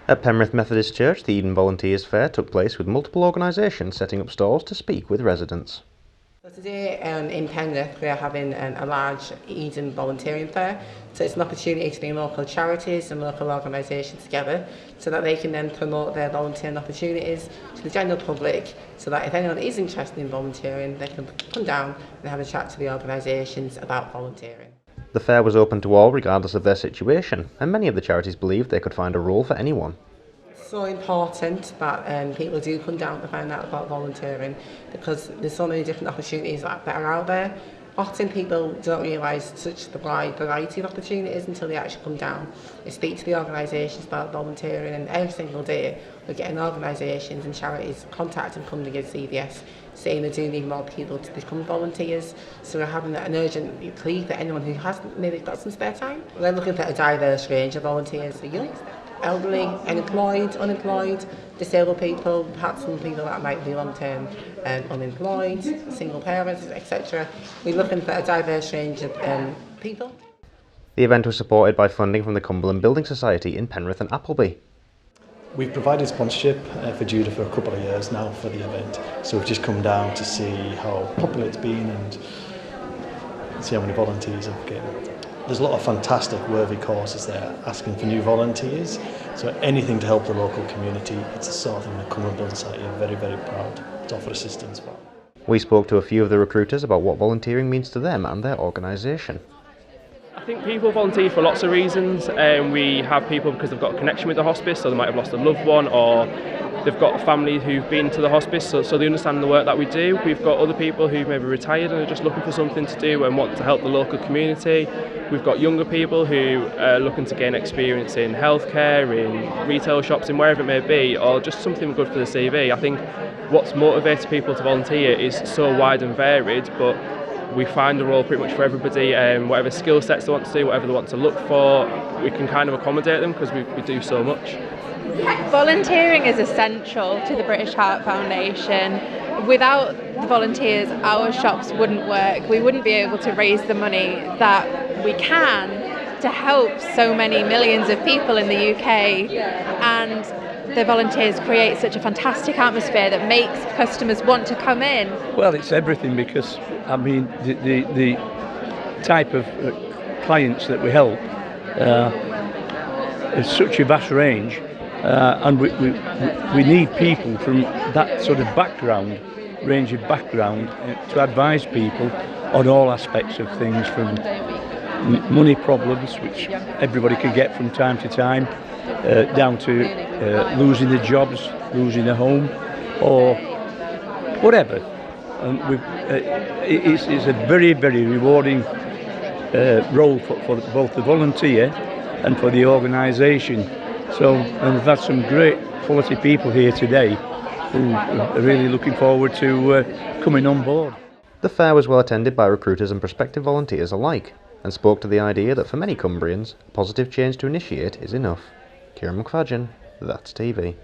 At Penrith Methodist Church, the Eden Volunteers Fair took place with multiple organisations setting up stalls to speak with residents. So today in Penrith we are having a large Eden volunteering fair, so it's an opportunity to bring local charities and local organisations together so that they can then promote their volunteering opportunities to the general public, so that if anyone is interested in volunteering they can come down and have a chat to the organisations about volunteering. The fair was open to all regardless of their situation, and many of the charities believed they could find a role for anyone. So important that people do come down to find out about volunteering, because there's so many different opportunities that are out there. Often people don't realise such the wide variety of opportunities until they actually come down and speak to the organisations about volunteering, and every single day we're getting organisations and charities contacting Cumbria CVS saying they do need more people to become volunteers. So we're having an urgent plea for anyone who has maybe got some spare time. We're looking for a diverse range of volunteers, for young, elderly, unemployed, disabled people, perhaps some people that might be long-term unemployed, single parents, etc. We're looking for a diverse range of people. The event was supported by funding from the Cumberland Building Society in Penrith and Appleby. We've provided sponsorship for Judah for a couple of years now for the event, so we've just come down to see how popular it's been and see how many volunteers have given. There's a lot of fantastic worthy causes there asking for new volunteers, so anything to help the local community, it's the sort of thing that Cumberland Building Society are very, very proud to offer assistance for. We spoke to a few of the recruiters about what volunteering means to them and their organisation. I think people volunteer for lots of reasons. We have people because they've got a connection with the hospice, so they might have lost a loved one, or they've got a family who've been to the hospice, so they understand the work that we do. We've got other people who've maybe retired and are just looking for something to do and want to help the local community. We've got younger people who are looking to gain experience in healthcare, in retail shops, in wherever it may be, or just something good for the CV. I think what's motivates people to volunteer is so wide and varied, but we find a role pretty much for everybody, whatever skill sets they want to do, whatever they want to look for, we can kind of accommodate them because we do so much. Volunteering is essential to the British Heart Foundation. Without the volunteers, our shops wouldn't work. We wouldn't be able to raise the money that we can to help so many millions of people in the UK, and the volunteers create such a fantastic atmosphere that makes customers want to come in. Well, it's everything, because I mean the type of clients that we help is such a vast range, and we need people from that sort of range of background to advise people on all aspects of things, from money problems, which everybody can get from time to time, down to losing their jobs, losing a home, or whatever. And it's a very, very rewarding role for both the volunteer and for the organisation. So, and we've had some great quality people here today who are really looking forward to coming on board. The fair was well attended by recruiters and prospective volunteers alike, and spoke to the idea that for many Cumbrians, a positive change to initiate is enough. Kieran McFadgen, That's TV.